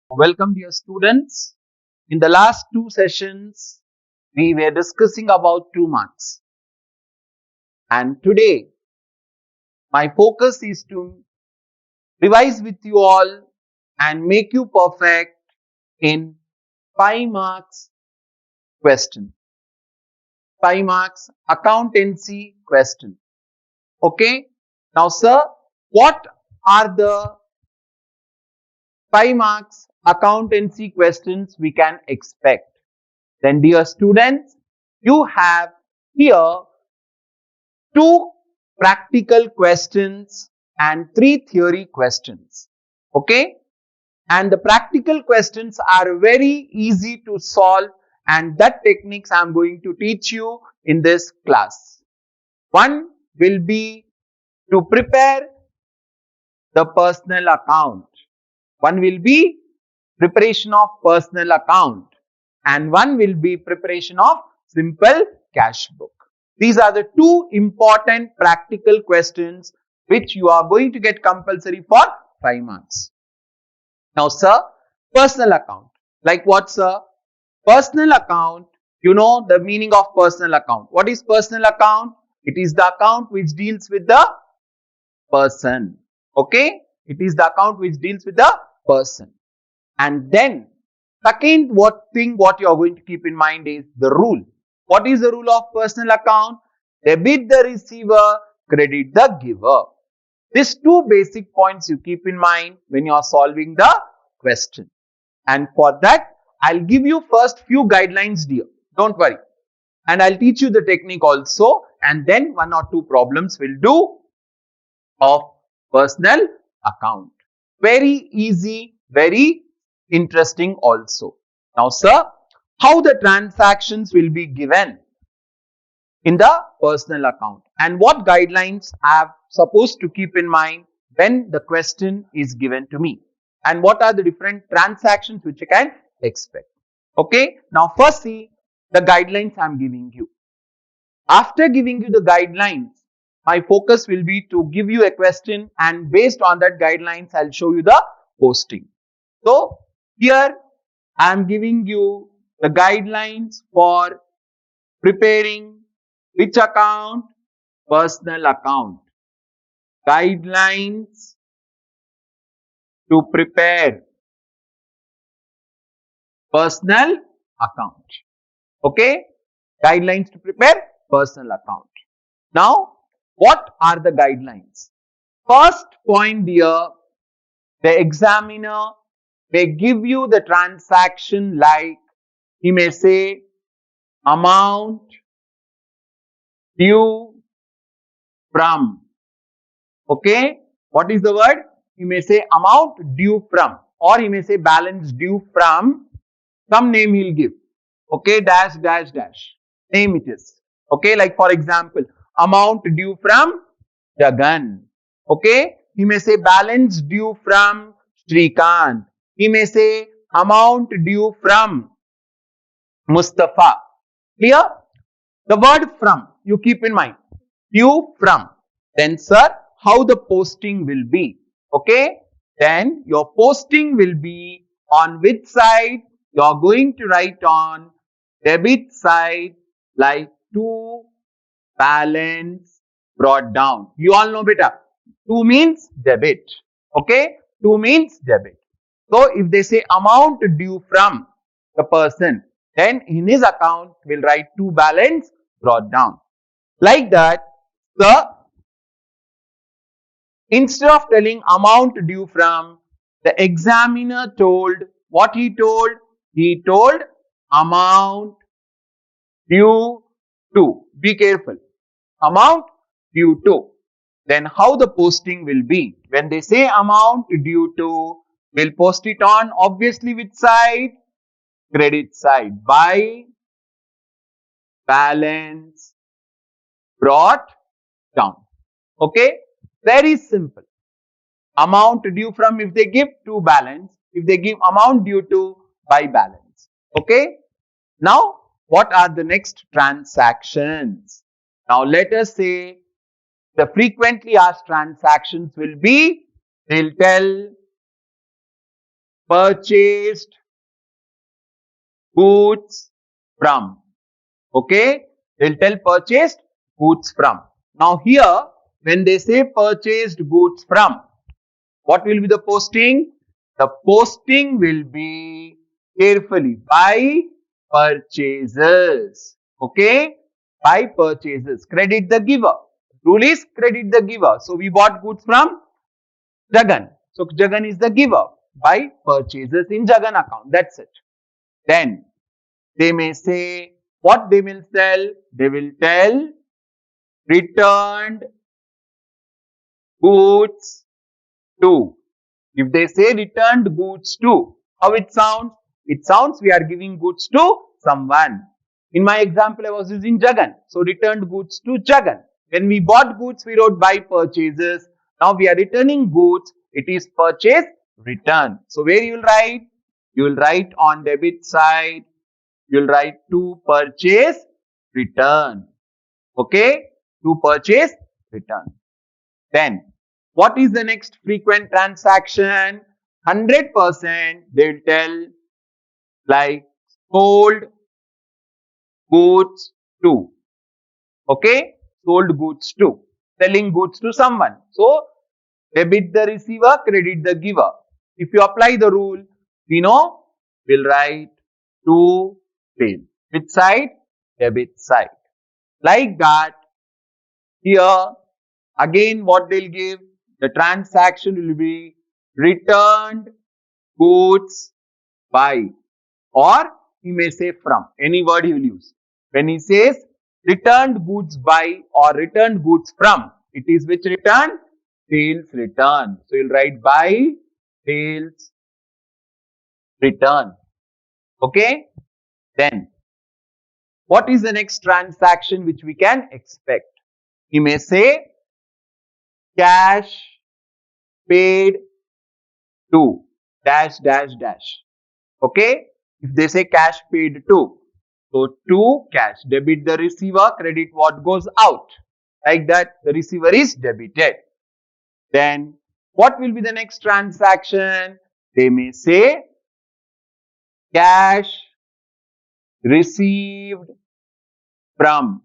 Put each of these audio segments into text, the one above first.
Welcome, dear students. In the last two sessions, we were discussing about 2 marks. And today, my focus is to revise with you all and make you perfect in 5 marks question. 5 marks accountancy question. Okay. Now, sir, what are the 5 marks accountancy questions we can expect? Then, dear students, you have here two practical questions and three theory questions. Okay. And the practical questions are very easy to solve, and that techniques I am going to teach you in this class. One will be to prepare the personal account. One will be preparation of personal account, and one will be preparation of simple cash book. These are the two important practical questions which you are going to get compulsory for 5 marks. Now, sir, personal account. Like what, sir? Personal account, you know the meaning of personal account. What is personal account? It is the account which deals with the person. Okay? It is the account which deals with the person. And then, second what you are going to keep in mind is the rule. What is the rule of personal account? Debit the receiver, credit the giver. These two basic points you keep in mind when you are solving the question. And for that, I'll give you first few guidelines, dear. Don't worry. And I'll teach you the technique also. And then one or two problems will do of personal account. Very easy, very interesting also. Now, sir, how the transactions will be given in the personal account and what guidelines I am supposed to keep in mind when the question is given to me, and what are the different transactions which I can expect. Okay, now first see the guidelines I am giving you. After giving you the guidelines, my focus will be to give you a question, and based on that guidelines, I'll show you the posting. So here I am giving you the guidelines for preparing which account? Personal account. Guidelines to prepare personal account. Okay? Guidelines to prepare personal account. Now, what are the guidelines? First point here, the examiner may give you the transaction like, he may say amount due from. Okay, what is the word? He may say amount due from, or he may say balance due from some name he'll give. Okay, dash dash dash name it is. Okay, like for example, amount due from Jagan. Okay, he may say balance due from Srikant. He may say amount due from Mustafa. Clear? The word from you keep in mind. Due from. Then, sir, how the posting will be. Okay? Then your posting will be on which side? You are going to write on debit side like to balance brought down. You all know better. To means debit. Okay? To means debit. So if they say amount due from the person, then in his account we'll write to balance brought down. Like that, the instead of telling amount due from, the examiner told what he told? He told amount due to. Be careful. Amount due to. Then how the posting will be? When they say amount due to, we'll post it on obviously which side? Credit side. By balance brought down. Okay? Very simple. Amount due from, if they give to balance, if they give amount due to, by balance. Okay? Now, what are the next transactions? Now, let us say the frequently asked transactions will be, they'll tell purchased goods from. Okay, they'll tell purchased goods from. Now here, when they say purchased goods from, what will be the posting? The posting will be carefully by purchases. Okay, by purchases. Credit the giver. Rule is credit the giver. So we bought goods from Jagan. So Jagan is the giver by purchases in Jagan account. That's it. Then they may say what they will tell. They will tell returned goods to. If they say returned goods to, how it sounds? It sounds we are giving goods to someone. In my example, I was using Jagan. So returned goods to Jagan. When we bought goods, we wrote by purchases. Now we are returning goods. It is purchase return. So where you will write? You will write on debit side. You will write to purchase return. Okay? To purchase return. Then what is the next frequent transaction? 100% they will tell like sold goods to. Okay? Sold goods to. Selling goods to someone. So, debit the receiver, credit the giver. If you apply the rule, we know we'll write to bill. Which side? Debit side. Like that, here again what they'll give? The transaction will be returned goods by, or he may say from, any word he will use. When he says returned goods by or returned goods from, it is which return? Sales return. So you'll write by sales return. Okay? Then what is the next transaction which we can expect? He may say cash paid to dash dash dash. Okay? If they say cash paid to, so to cash, debit the receiver, credit what goes out. Like that, the receiver is debited. Then what will be the next transaction? They may say cash received from.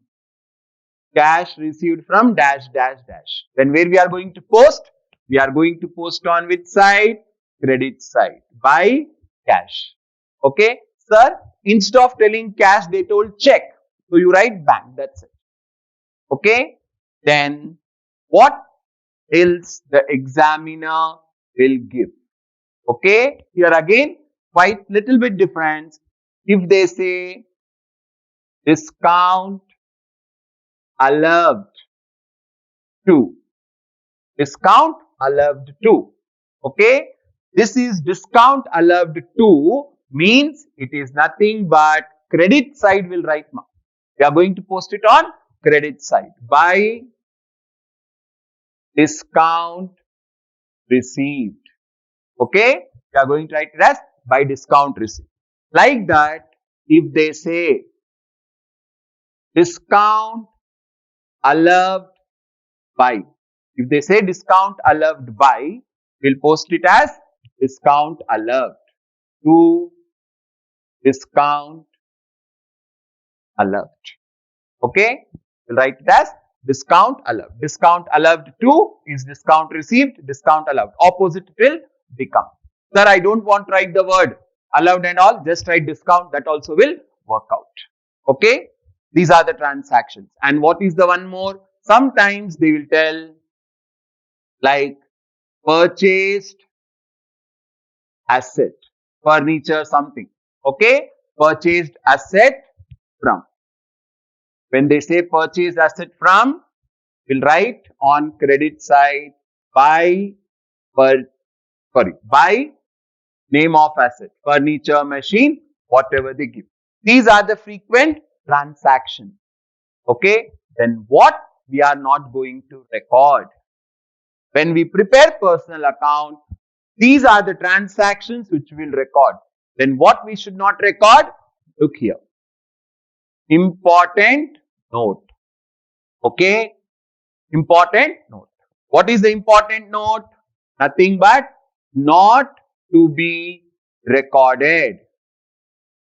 Cash received from dash dash dash. Then where we are going to post? We are going to post on which side? Credit side. By cash. Okay. Sir, instead of telling cash, they told check. So you write bank. That's it. Okay. Then what else the examiner will give? Okay. Here again, quite little bit difference. If they say discount allowed to. Discount allowed to. Okay. This is discount allowed to means it is nothing but credit side will write now. We are going to post it on credit side. By discount received. Okay. We are going to write it as by discount received. Like that, if they say discount allowed by. If they say discount allowed by, we'll post it as discount allowed to discount allowed. Okay? We'll write it as discount allowed. Discount allowed to is discount received, discount allowed. Opposite will become. Sir, I don't want to write the word allowed and all, just write discount, that also will work out. Okay? These are the transactions. And what is the one more? Sometimes they will tell like purchased asset, furniture, something. Okay? Purchased asset from. When they say purchased asset from, we'll write on credit side by name of asset, furniture, machine, whatever they give. These are the frequent transactions. Okay? Then what we are not going to record? When we prepare personal account, these are the transactions which we will record. Then what we should not record? Look here. Important note. Okay? Important note. What is the important note? Nothing but not to be recorded.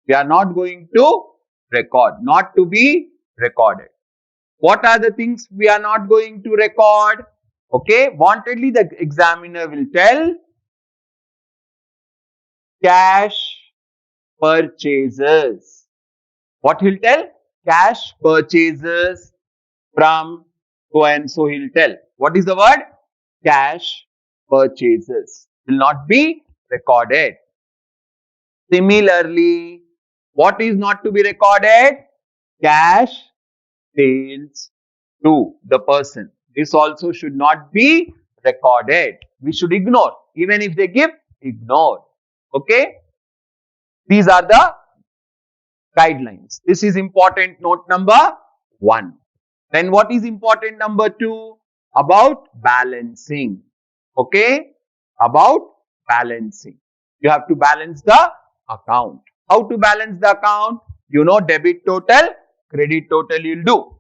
We are not going to record, not to be recorded. What are the things we are not going to record? Okay, wantedly the examiner will tell cash purchases. What he'll tell? Cash purchases from so and so he'll tell. What is the word? Cash purchases will not be recorded. Similarly, what is not to be recorded? Cash sales to the person. This also should not be recorded. We should ignore. Even if they give, ignore. Okay? These are the guidelines. This is important note number 1. Then what is important number 2? About balancing. Okay? About balancing. You have to balance the account. How to balance the account? You know, debit total, credit total you'll do.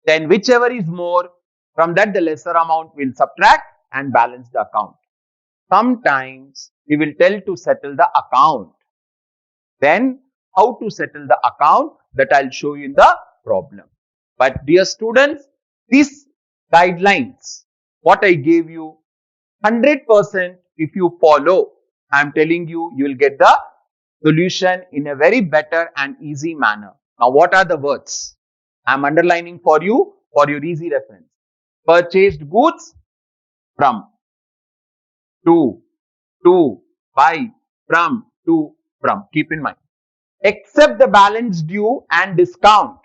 Then whichever is more, from that the lesser amount will subtract and balance the account. Sometimes he will tell to settle the account. Then how to settle the account, that I'll show you in the problem. But dear students, these guidelines, what I gave you, 100% if you follow, I'm telling you, you will get the solution in a very better and easy manner. Now what are the words? I'm underlining for you for your easy reference. Purchased goods from, to, buy, from, to, from. Keep in mind. Except the balance due and discount.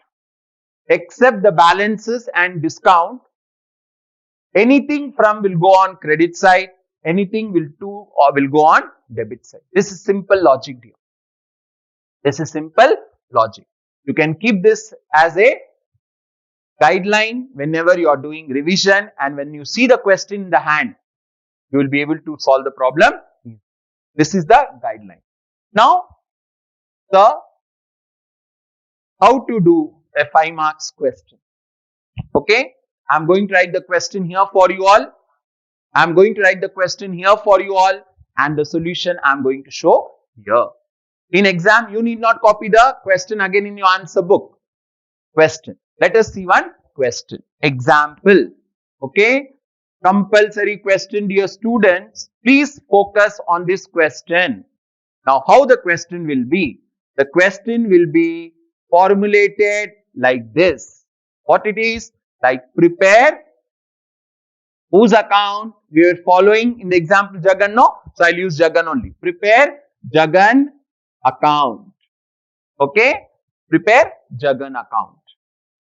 Except the balances and discount. Anything from will go on credit side. Anything will to or will go on debit side. This is simple logic dear. This is simple logic. You can keep this as a guideline whenever you are doing revision, and when you see the question in the hand, you will be able to solve the problem. This is the guideline. Now, how to do a 5 marks question. Okay, I'm going to write the question here for you all. I'm going to write the question here for you all, and the solution I'm going to show here. In exam, you need not copy the question again in your answer book. Question. Let us see one question. Example. Okay. Compulsory question, dear students. Please focus on this question. Now, how the question will be? The question will be formulated like this. What it is? Like prepare. Whose account? We are following in the example Jagan, no? So, I'll use Jagan only. Prepare Jagan account. Okay? Prepare Jagan account.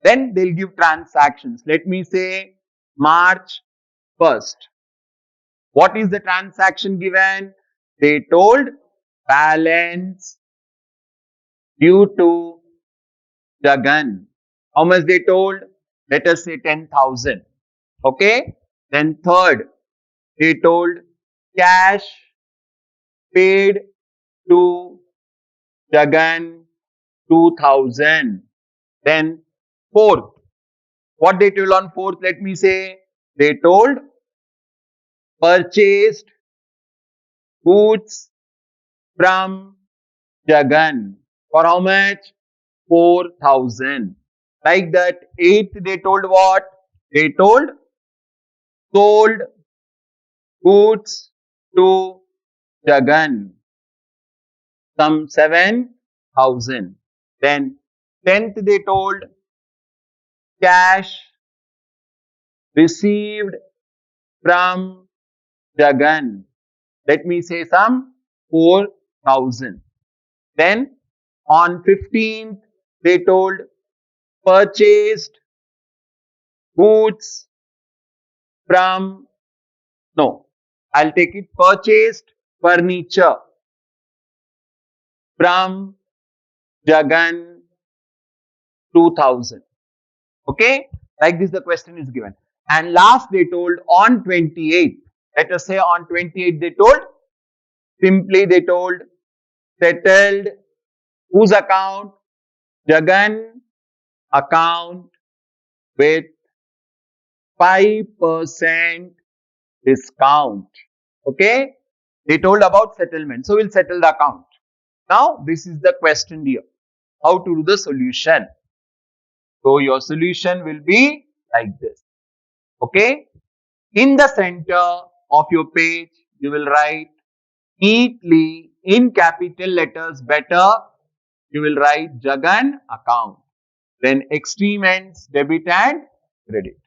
Then they'll give transactions. Let me say March 1st. What is the transaction given? They told balance due to Jagan. How much they told? Let us say 10,000. Okay? Then third, they told cash paid to Jagan 2,000. Then fourth, what they told on fourth, let me say, they told purchased goods from Jagan. For how much? 4,000. Like that. Eighth, they told what? They told sold goods to Jagan. Some 7,000. Then 10th, they told cash received from Jagan. Let me say some 4,000. Then on 15th, they told purchased goods from, no, I'll take it, purchased furniture from Jagan 2,000. Okay, like this the question is given. And last they told on 28th, let us say on 28th they told, simply they told settled whose account? Jagan account with 5% discount. Okay, They told about settlement. So we'll settle the account. Now this is the question here. How to do the solution? So your solution will be like this. Okay. In the center of your page, you will write neatly in capital letters better. You will write Jagan account. Then extreme ends debit and credit.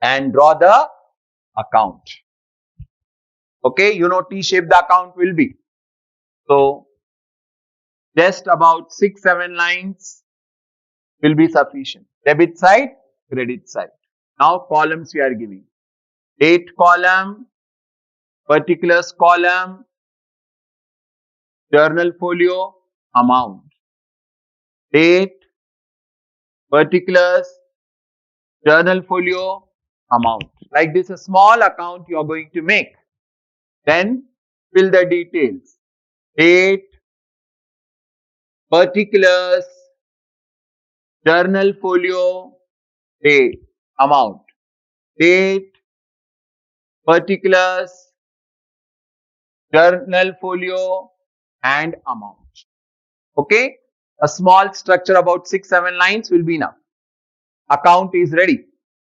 And draw the account. Okay. You know T-shape the account will be. So just about 6-7 lines will be sufficient. Debit side, credit side. Now columns we are giving. Date column, particulars column, journal folio, amount. Date, particulars, journal folio, amount. Like this, a small account you are going to make. Then fill the details. Date, particulars, journal folio, date, amount. Date, particulars, journal folio and amount. Okay. A small structure about 6-7 lines will be enough. Account is ready.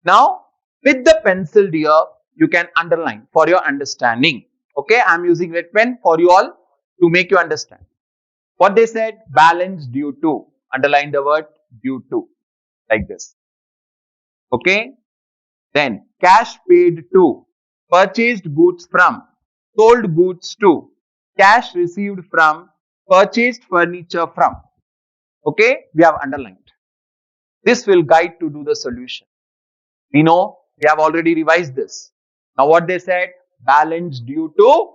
Now with the pencil here, you can underline for your understanding. Okay. I am using red pen for you all to make you understand. What they said, balance due to. Underline the word due to. Like this. Okay. Then cash paid to. Purchased goods from. Sold goods to. Cash received from. Purchased furniture from. Okay. We have underlined. This will guide to do the solution. We know we have already revised this. Now what they said, balance due to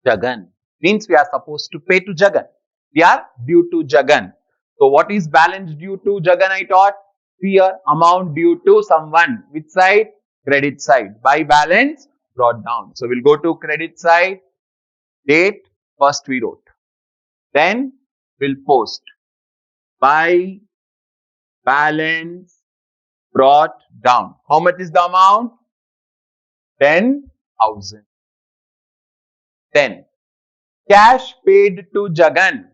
Jagan. Means we are supposed to pay to Jagan. We are due to Jagan. So what is balance due to Jagan I taught? Here amount due to someone. Which side? Credit side. By balance brought down. So we'll go to credit side. Date first we wrote. Then we'll post. By balance brought down. How much is the amount? 10,000. Then cash paid to Jagan.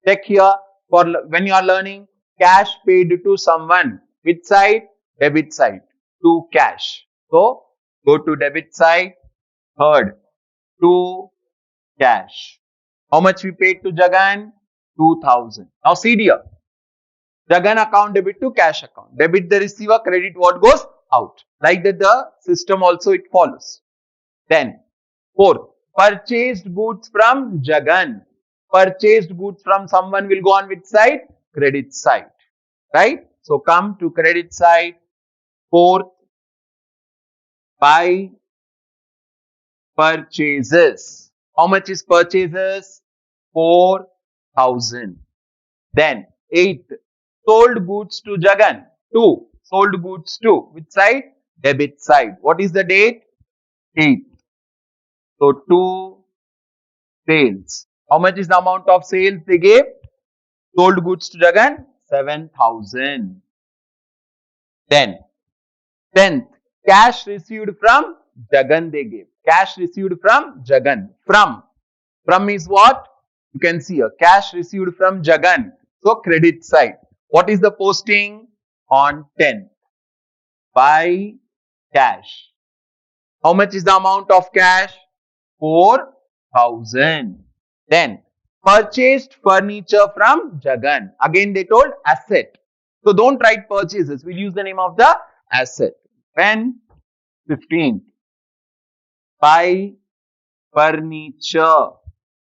Check here for when you are learning cash paid to someone. Which side? Debit side. To cash. So go to debit side. Third. To cash. How much we paid to Jagan? 2,000. Now see here. Jagan account debit to cash account. Debit the receiver, credit what goes out. Like that the system also it follows. Then fourth, purchased goods from Jagan. Purchased goods from someone will go on which side? Credit side. Right? So come to credit side. Fourth, by purchases. How much is purchases? 4,000. Then eighth, sold goods to Jagan. 2. Sold goods to which side? Debit side. What is the date? 8th. So 2 sales. How much is the amount of sales they gave? Sold goods to Jagan? 7,000. Then 10th, cash received from Jagan they gave. Cash received from Jagan. From is what? You can see here. Cash received from Jagan. So credit side. What is the posting? On 10th. By cash. How much is the amount of cash? 4,000. Then purchased furniture from Jagan. Again they told asset. So don't write purchases. We'll use the name of the asset. When 15th. Buy furniture.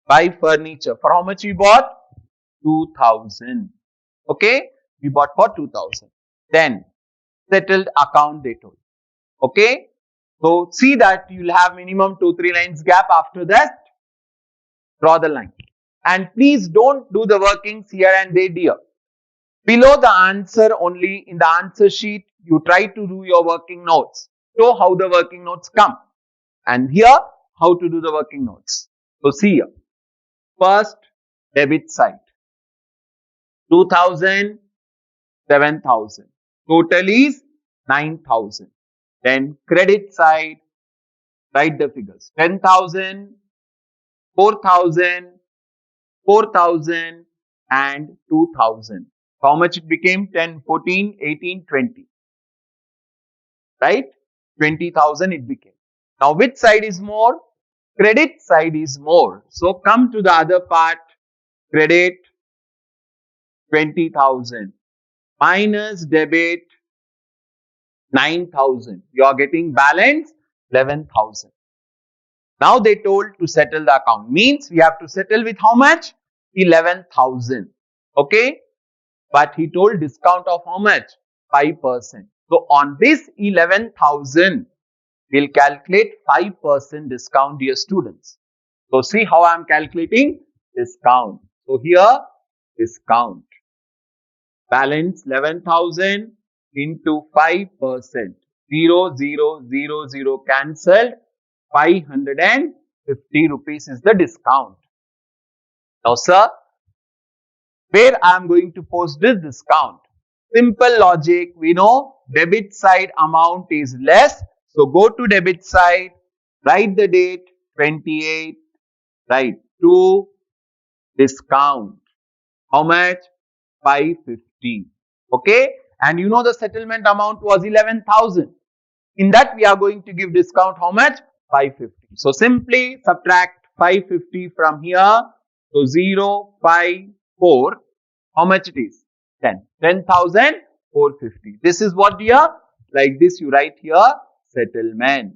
Buy furniture. For how much we bought? 2,000. Okay. We bought for 2,000. Then settled account they told. Okay. So see that you'll have minimum 2-3 lines gap. After that, draw the line. And please don't do the workings here and there, dear. Below the answer only in the answer sheet, you try to do your working notes. Show how the working notes come. And here, how to do the working notes. So see here. First, debit side. 2,000, 7,000. Total is 9,000. Then credit side, Write the figures. 10,000, 4,000, 4,000 and 2,000. How much it became? 10, 14, 18, 20. Right? 20,000 it became. Now which side is more? Credit side is more. So come to the other part. Credit 20,000 minus debit 9,000. You are getting balance 11,000. Now they told to settle the account. Means we have to settle with how much? 11,000. Okay. But he told discount of how much? 5%. So on this 11,000, we'll calculate 5% discount, dear students. So see how I am calculating discount. So here discount. Balance 11,000 into 5%. 0, 0, 0, 0 cancelled. 550 rupees is the discount. Now, sir, where I am going to post this discount? Simple logic. We know debit side amount is less. So go to debit side, write the date 28, write to discount. How much? 550. Okay. And you know the settlement amount was 11,000. In that we are going to give discount how much? 550. So simply subtract 550 from here. So 0, 5, 4. How much it is? 10. 10,450. This is what dear? Like this you write here settlement.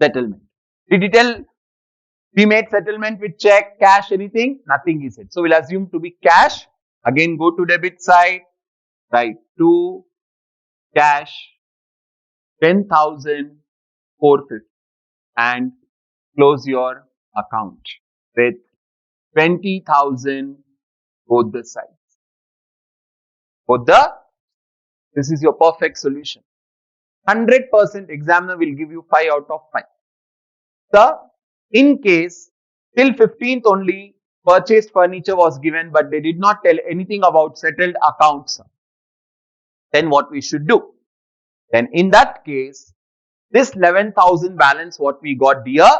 Settlement. Did it tell we made settlement with check, cash, anything? Nothing is it. So we'll assume to be cash. Again go to debit side. Write to cash 10,450 and close your account with 20,000 both the sides. This is your perfect solution. 100% examiner will give you 5 out of 5. So, in case till 15th only purchased furniture was given but they did not tell anything about settled accounts, then what we should do? Then in that case, this 11,000 balance what we got here,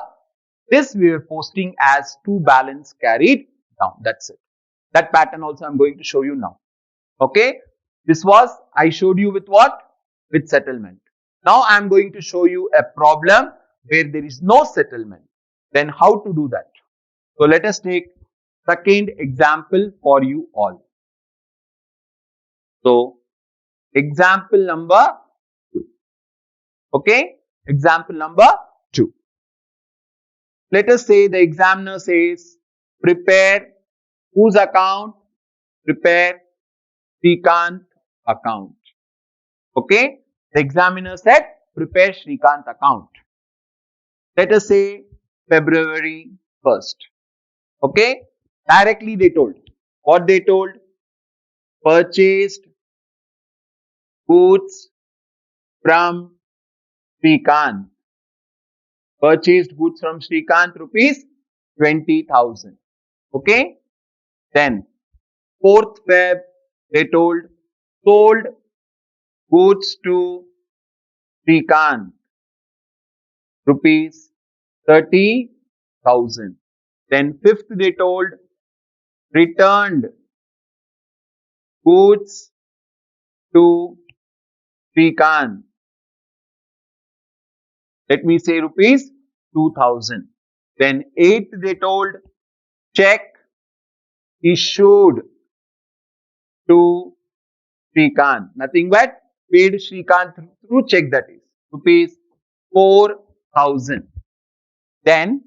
this we are posting as to balance carried down. That's it. That pattern also I am going to show you now. Okay. This was, I showed you with what? With settlement. Now I am going to show you a problem where there is no settlement. Then how to do that? So let us take second example for you all. So example number 2. Okay. Example number 2. Let us say the examiner says, prepare whose account? Prepare Srikanth account. Okay. The examiner said, prepare Srikanth account. Let us say February 1st. Okay. Directly they told. What they told? Purchased goods from Srikanth. Purchased goods from Srikanth rupees 20,000. Okay. Then 4th Feb they told sold goods to Srikanth rupees 30,000. Then 5th they told returned goods to Srikanth. Let me say rupees 2,000. Then 8th they told check issued to Srikanth. Nothing but paid Srikanth through check, that is rupees 4,000. Then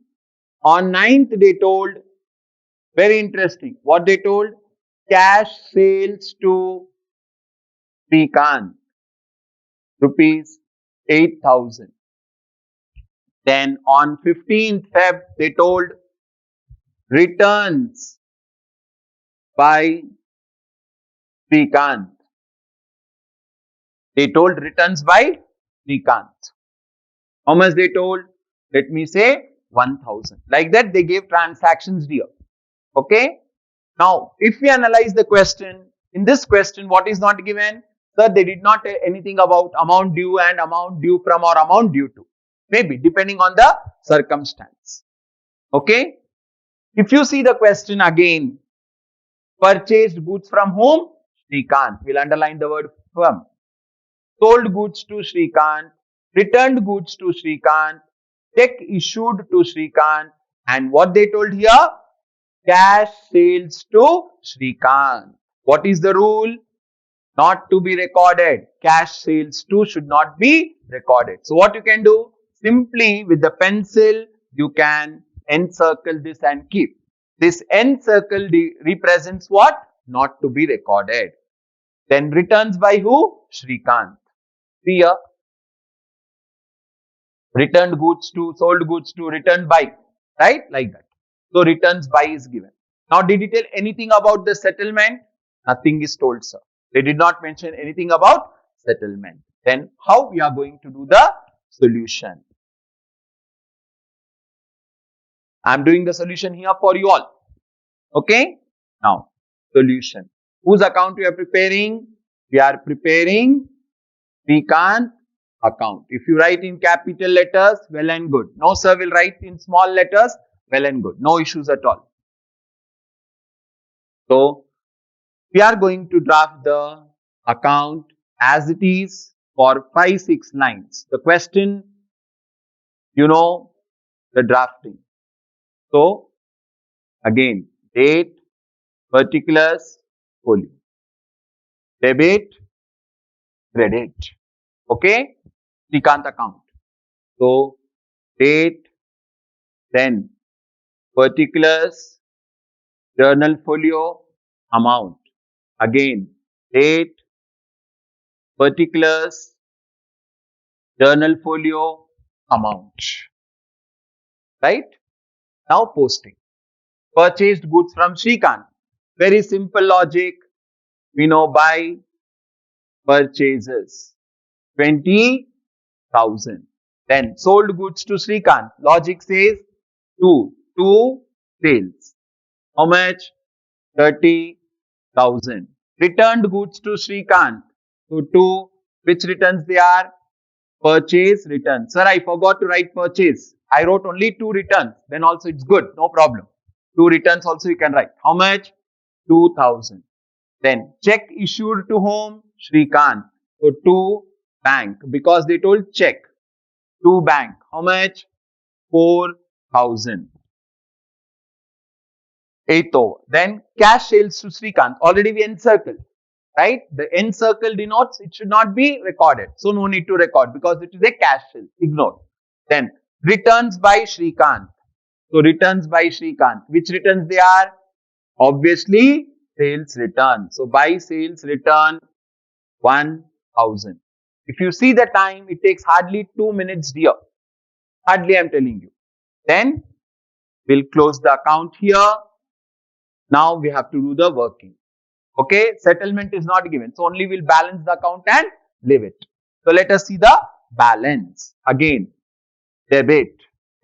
on 9th they told, very interesting, what they told? Cash sales to Srikanth rupees 8,000. Then on 15th Feb they told returns by Srikanth. They told returns by Srikanth. How much they told? Let me say 1,000. Like that they gave transactions here. Okay. Now if we analyze the question, in this question what is not given? Sir, they did not tell anything about amount due and amount due from or amount due to. maybe depending on the circumstance. Okay. If you see the question again, purchased goods from whom? Shrikant. We'll underline the word from. Sold goods to Shrikant, returned goods to Shrikant, check issued to Shrikant, and what they told here? Cash sales to Shrikant. What is the rule? Not to be recorded. Cash sales to should not be recorded. So what you can do? Simply with the pencil, you can encircle this and keep. This encircle represents what? Not to be recorded. Then returns by who? Shrikant. Here, returned goods to, sold goods to, returned by, right? Like that. So returns by is given. Now, did he tell anything about the settlement? Nothing is told, sir. They did not mention anything about settlement. Then how we are going to do the solution? I am doing the solution here for you all. Okay. Now, solution. Whose account we are preparing? We are preparing Shrikant account. If you write in capital letters, well and good. No, sir, will write in small letters, well and good. No issues at all. So, we are going to draft the account as it is for 5-6 lines. The question, you know, the drafting. So, again, date, particulars, folio. Debit, credit. Okay, Shrikant account. So, date, then particulars, journal folio, amount. Again, date, particulars, journal folio, amount. Right? Now posting. Purchased goods from Shrikant. Very simple logic. We know by purchases. 20,000. Then sold goods to Shrikant. Logic says 2 sales. How much? 30,000. Returned goods to Shrikant. So 2, which returns they are? Purchase return. Sir, I forgot to write purchase. I wrote only 2 returns. Then also it's good. No problem. 2 returns also you can write. How much? 2,000. Then check issued to whom? Shrikant. So 2 bank, because they told check. 2 bank. How much? 4,000. 8th over. Then cash sales to Shrikant. Already we encircled. Right? The encircle denotes it should not be recorded. So no need to record because it is a cash sale. Ignore. Then returns by Shrikant. So returns by Shrikant. Which returns they are? Obviously sales return. So by sales return 1,000. If you see the time, it takes hardly 2 minutes dear. Hardly I am telling you. Then we'll close the account here. Now we have to do the working. Okay, settlement is not given. So only we'll balance the account and leave it. So let us see the balance. Again, debit.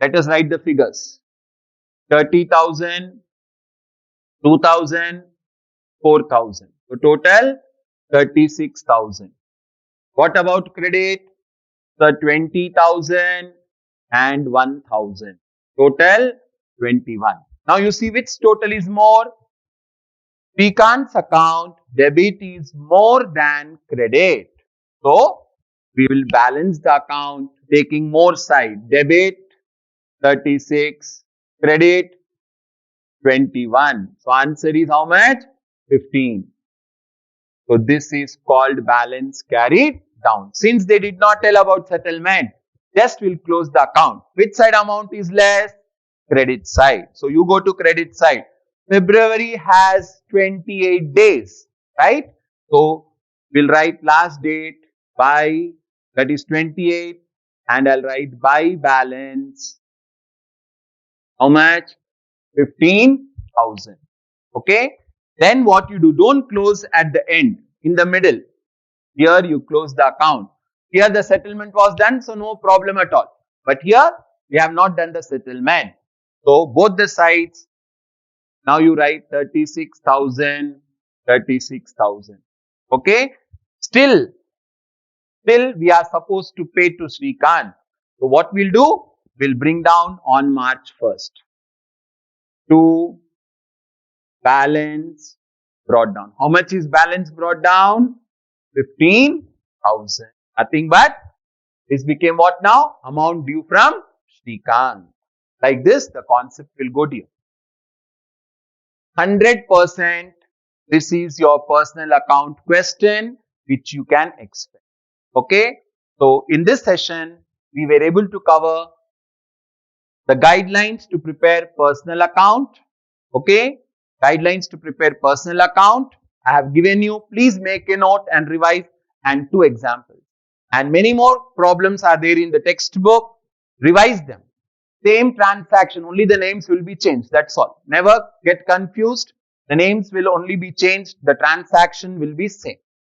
Let us write the figures. 30,000, 2,000, 4,000. So total 36,000. What about credit? So 20,000 and 1,000. Total 21. Now you see which total is more? Shrikant's account debit is more than credit. So, we will balance the account taking more side. Debit 36, credit 21. So, answer is how much? 15. So, this is called balance carried down. Since they did not tell about settlement, just will close the account. Which side amount is less? Credit side. So, you go to credit side. February has 28 days, right? So, we'll write last date by, that is 28, and I'll write by balance. How much? 15,000. Okay? Then what you do, don't close at the end, in the middle. Here you close the account. Here the settlement was done, so no problem at all. But here, we have not done the settlement. So, both the sides. Now you write 36,000, 36,000. Okay. Still we are supposed to pay to Shrikant. So what we'll do, we'll bring down on March 1st to balance brought down. How much is balance brought down? 15,000. Nothing but this became what now? Amount due from Shrikant. Like this, the concept will go to you. 100%. This is your personal account question which you can expect. Okay. So in this session, we were able to cover the guidelines to prepare personal account. Okay. Guidelines to prepare personal account. I have given you. Please make a note and revise, and 2 examples. And many more problems are there in the textbook. Revise them. Same transaction, only the names will be changed. That's all. Never get confused. The names will only be changed. The transaction will be same.